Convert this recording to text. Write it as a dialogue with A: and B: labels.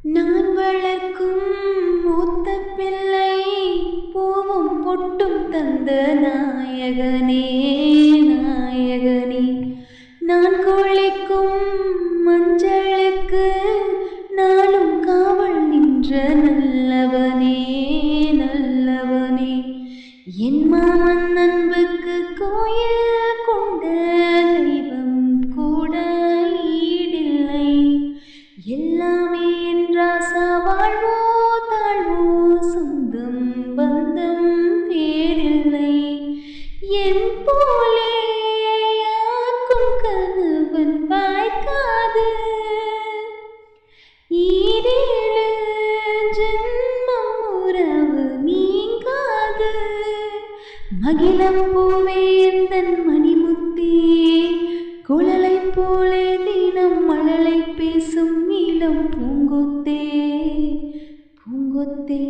A: நான் வளர்க்கும் மூத்த பிள்ளை பூவும் பொட்டும் தந்த நாயகனே நாயகனே நான் குளிக்கும் மஞ்சளுக்கு நாளும் காவல் நின்ற நல்லவனே நல்லவனே என் மாமன் அன்புக்கு கோயில் கொண்ட தெய்வம் கூட ஈடில்லை எல்லாமே என்றாசா வாழ்வோ தாழ்வோ சொந்தம் பந்தம் பேரில்லை என் போலே யாக்கும் கணவன் வாய்க்காது ஈரேழு ஜென்மம் உறவு நீங்காது மகிழம் பூவே எந்தன் மணிமுத்தே குழலை போலே தினம் மழலை பேசும் நீளம் பூங்கொத்தே பூங்கொத்தே